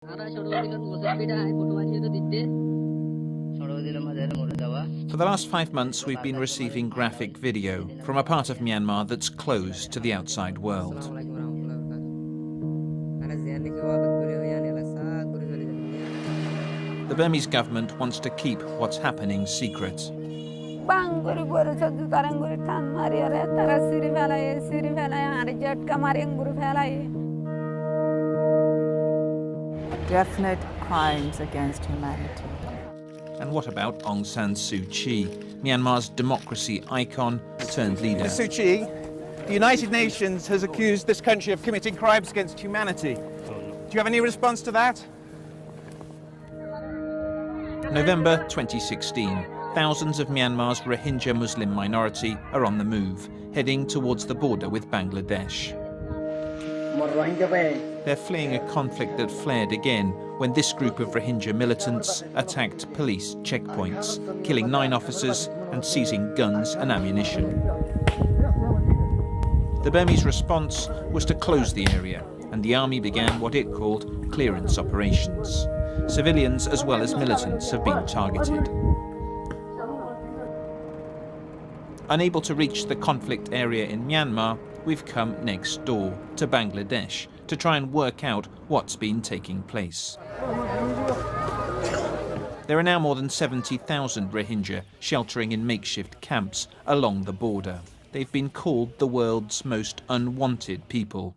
For the last 5 months, we've been receiving graphic video from a part of Myanmar that's closed to the outside world. The Burmese government wants to keep what's happening secret. Definite crimes against humanity. And what about Aung San Suu Kyi, Myanmar's democracy icon turned leader? Ms. Suu Kyi, the United Nations has accused this country of committing crimes against humanity. Do you have any response to that? November 2016. Thousands of Myanmar's Rohingya Muslim minority are on the move, heading towards the border with Bangladesh. They're fleeing a conflict that flared again when this group of Rohingya militants attacked police checkpoints, killing 9 officers and seizing guns and ammunition. The Burmese response was to close the area, and the army began what it called clearance operations. Civilians as well as militants have been targeted. Unable to reach the conflict area in Myanmar, we've come next door to Bangladesh to try and work out what's been taking place. There are now more than 70,000 Rohingya sheltering in makeshift camps along the border. They've been called the world's most unwanted people.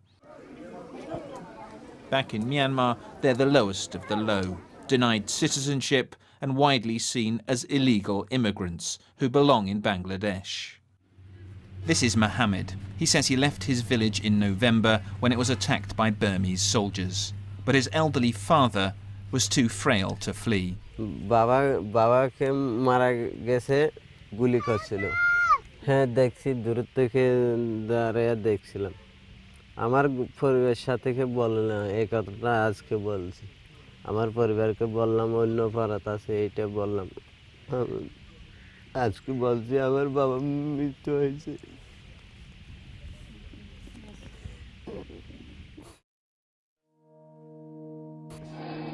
Back in Myanmar, they're the lowest of the low, denied citizenship and widely seen as illegal immigrants who belong in Bangladesh. This is Mohammed. He says he left his village in November when it was attacked by Burmese soldiers. But his elderly father was too frail to flee. Baba ke mara gese guli korchilo. He dekchi dur theke daraya dekhchilam. Amar poribar sathe ke bolna ei kotata ajke bolchi. Amar poribarke bollam onno parat ache eita bollam. Ajke bolchi amar baba mrityu hoyeche.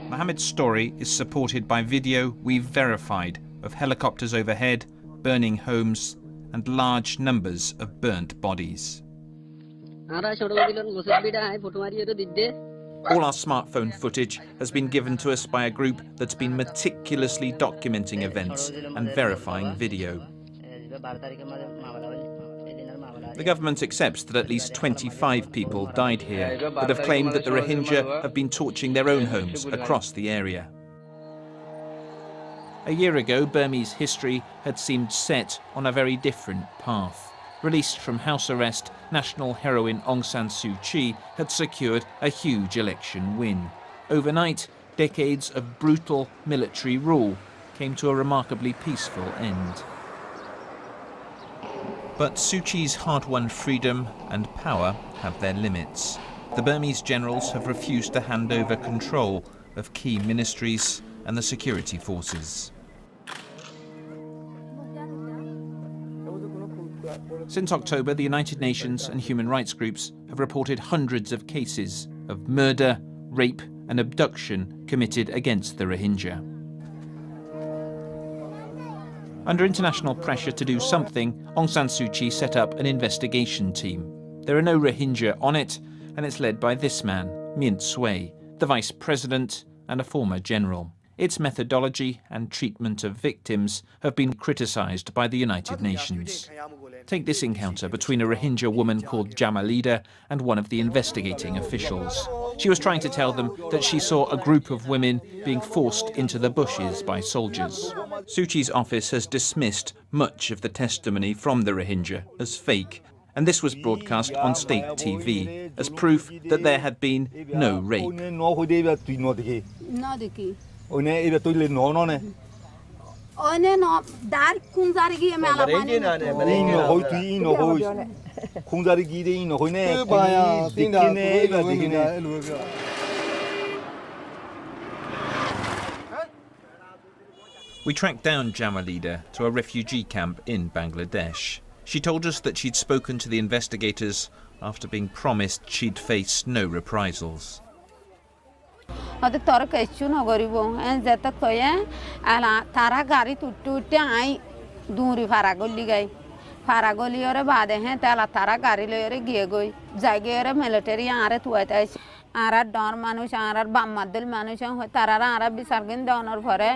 Mohammed's story is supported by video we've verified of helicopters overhead, burning homes, and large numbers of burnt bodies. All our smartphone footage has been given to us by a group that's been meticulously documenting events and verifying video. The government accepts that at least 25 people died here, but have claimed that the Rohingya have been torching their own homes across the area. A year ago, Burmese history had seemed set on a very different path. Released from house arrest, national heroine Aung San Suu Kyi had secured a huge election win. Overnight, decades of brutal military rule came to a remarkably peaceful end. But Suu Kyi's hard-won freedom and power have their limits. The Burmese generals have refused to hand over control of key ministries and the security forces. Since October, the United Nations and human rights groups have reported hundreds of cases of murder, rape and abduction committed against the Rohingya. Under international pressure to do something, Aung San Suu Kyi set up an investigation team. There are no Rohingya on it, and it's led by this man, Mint Sway, the vice president and a former general. Its methodology and treatment of victims have been criticised by the United Nations. Take this encounter between a Rohingya woman called Jamalida and one of the investigating officials. She was trying to tell them that she saw a group of women being forced into the bushes by soldiers. Suu Kyi's office has dismissed much of the testimony from the Rohingya as fake, and this was broadcast on state TV as proof that there had been no rape. We tracked down Jamalida to a refugee camp in Bangladesh. She told us that she'd spoken to the investigators after being promised she'd face no reprisals. হতে তোর কিছু ন করিব যেতে তয়ে আলা তারা গাড়ি তুটে আই দূরি ভাড়া গলি গাই ভাড়া গলি ওরে বাদে হ্যাঁ তেলা তারা গাড়ি লইরে গিয়ে গই যাই গিয়ে মিলিটারি আরে তুয়াইতে আইছে আর ডর মানুষ আর বাম্মাদুল মানুষ তারা আর বিচারগিন দেওয়ানোর পরে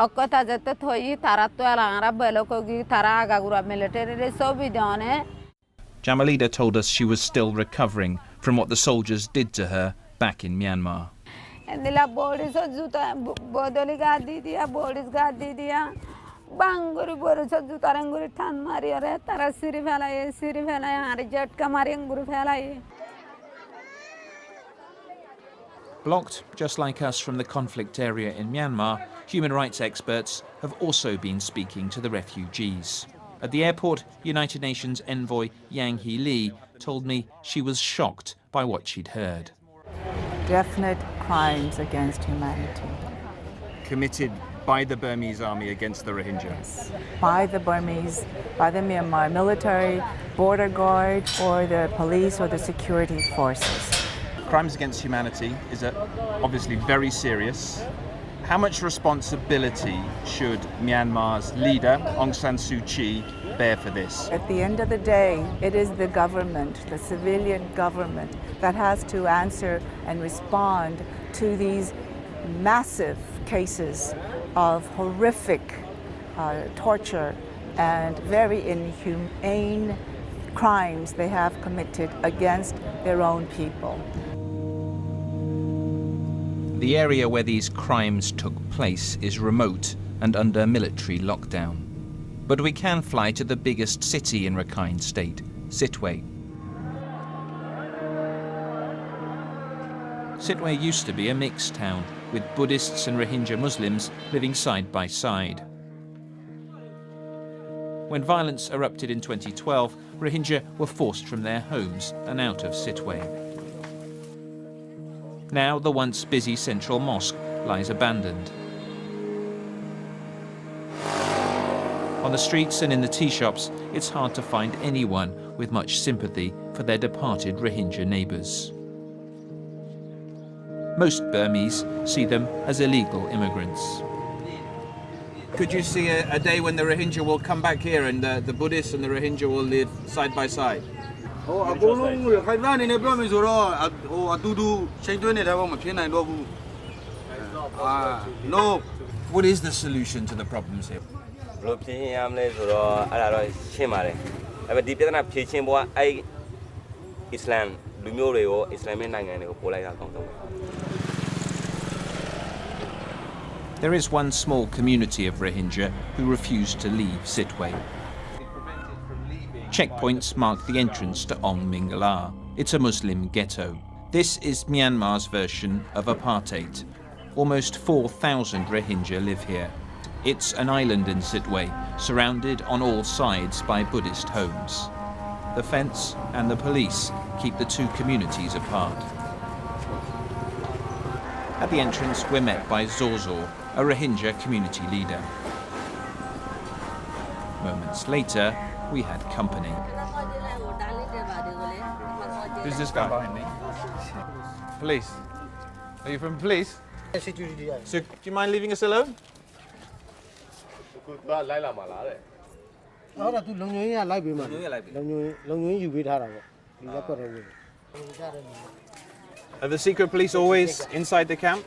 অকতা যেতে থই তারা তো এলা আর বেলকগি তারা আগাগুড়া মিলিটারি ছবি দেওয়ানে Jamalida told us she was still recovering from what the soldiers did to her back in Myanmar. দিলা বডিস জুতা বদলি গা দি দিয়া বডিস গা দি দিয়া বাঙ্গুরি বড়ছ জুতার আঙ্গুরি টান মারি আরে তারা সিঁড়ি ফেলায় আর ঝটকা মারি আঙ্গুরি ফেলায় Blocked, just like us, from the conflict area in Myanmar, human rights experts have also been speaking to the refugees. At the airport, United Nations envoy Yang Hee Lee told me she was shocked by what she'd heard. Definite crimes against humanity. Committed by the Burmese army against the Rohingya? By the Burmese, by the Myanmar military, border guard, or the police or the security forces. Crimes against humanity is obviously very serious. How much responsibility should Myanmar's leader, Aung San Suu Kyi, bear for this? At the end of the day, it is the government, the civilian government, that has to answer and respond to these massive cases of horrific torture and very inhumane crimes they have committed against their own people. The area where these crimes took place is remote and under military lockdown. But we can fly to the biggest city in Rakhine State, Sitwe. Sitwe used to be a mixed town, with Buddhists and Rohingya Muslims living side by side. When violence erupted in 2012, Rohingya were forced from their homes and out of Sitwe. Now the once busy central mosque lies abandoned. On the streets and in the tea shops, it's hard to find anyone with much sympathy for their departed Rohingya neighbours. Most Burmese see them as illegal immigrants. Could you see a day when the Rohingya will come back here and the Buddhists and the Rohingya will live side by side? No. What is the solution to the problems here? There is one small community of Rohingya who refuse to leave Sitwe. Checkpoints mark the entrance to Ong Mingala. It's a Muslim ghetto. This is Myanmar's version of apartheid. Almost 4,000 Rohingya live here. It's an island in Sitwe, surrounded on all sides by Buddhist homes. The fence and the police keep the two communities apart. At the entrance, we're met by Zozo, a Rohingya community leader. Moments later, we had company. Who's this guy behind me? Police. Are you from police? So, do you mind leaving us alone? Are the secret police always inside the camp?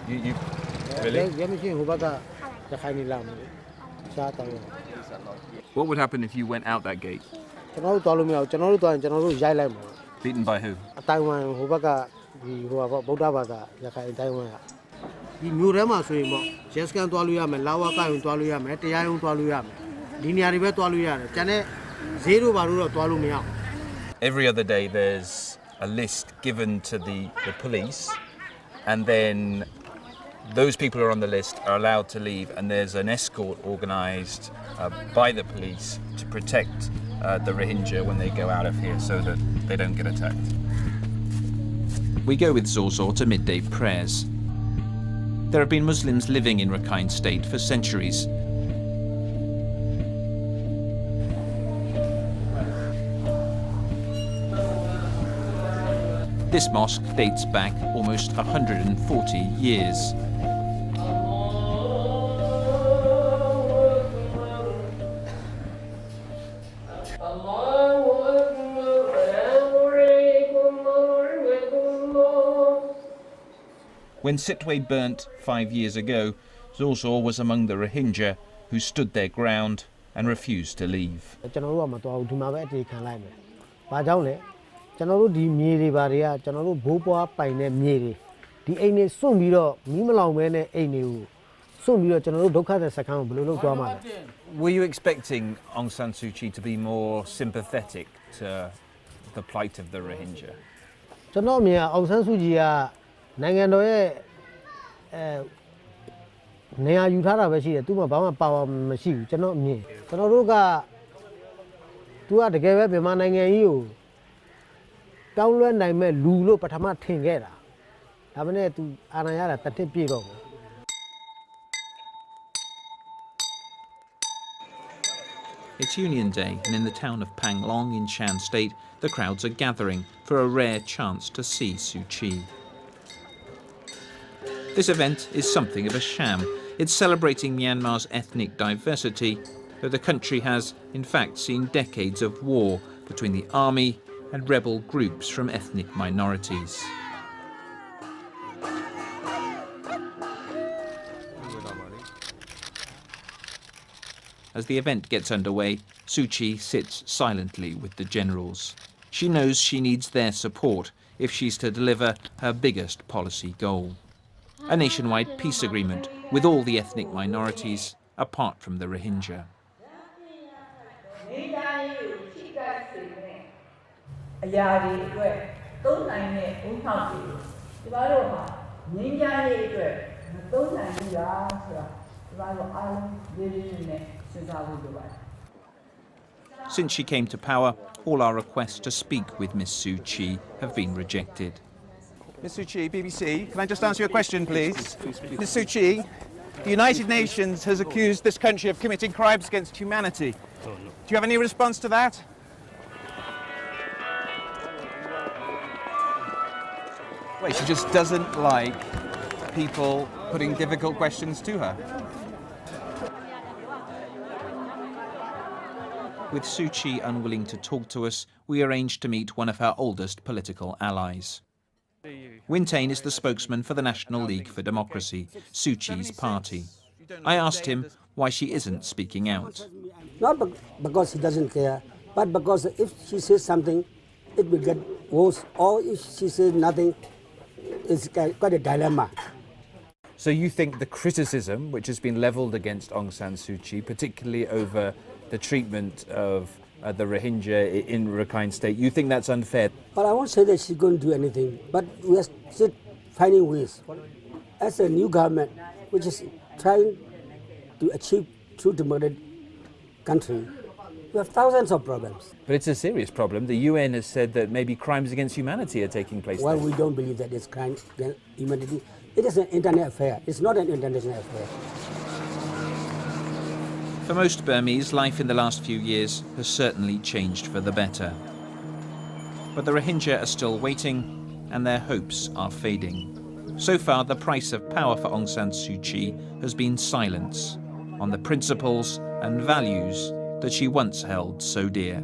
You really? What would happen if you went out that gate? Beaten by who? Every other day there's a list given to the police, and then those people who are on the list are allowed to leave, and there's an escort organised by the police to protect the Rohingya when they go out of here so that they don't get attacked. We go with Zorzor to midday prayers. There have been Muslims living in Rakhine State for centuries. This mosque dates back almost 140 years. When Sitwe burnt 5 years ago, Zorzor was among the Rohingya who stood their ground and refused to leave. Were you expecting Aung San Suu Kyi to be more sympathetic to the plight of the Rohingya? It's Union Day, and in the town of Panglong in Shan State, the crowds are gathering for a rare chance to see Suu Kyi. This event is something of a sham. It's celebrating Myanmar's ethnic diversity, though the country has, in fact, seen decades of war between the army and rebel groups from ethnic minorities. As the event gets underway, Suu Kyi sits silently with the generals. She knows she needs their support if she's to deliver her biggest policy goal: a nationwide peace agreement with all the ethnic minorities, apart from the Rohingya. Since she came to power, all our requests to speak with Miss Suu Kyi have been rejected. Ms. Suu Kyi, BBC, can I just answer your question, please? Ms. Suu Kyi, the United Nations has accused this country of committing crimes against humanity. Do you have any response to that? Wait, she just doesn't like people putting difficult questions to her. With Suu Kyi unwilling to talk to us, we arranged to meet one of her oldest political allies. Wintain is the spokesman for the National League for Democracy, Suu Kyi's party. I asked him why she isn't speaking out. Not because he doesn't care, but because if she says something, it will get worse, or if she says nothing, it's quite a dilemma. So you think the criticism which has been levelled against Aung San Suu Kyi, particularly over the treatment of the Rohingya in Rakhine State, you think that's unfair? But I won't say that she's going to do anything, but we are still finding ways. As a new government, which is trying to achieve true democratic country, we have thousands of problems. But it's a serious problem. The UN has said that maybe crimes against humanity are taking place Well, there. we don't believe that it's crime against humanity. It is an international affair. It's not an international affair. For most Burmese, life in the last few years has certainly changed for the better. But the Rohingya are still waiting, and their hopes are fading. So far, the price of power for Aung San Suu Kyi has been silence on the principles and values that she once held so dear.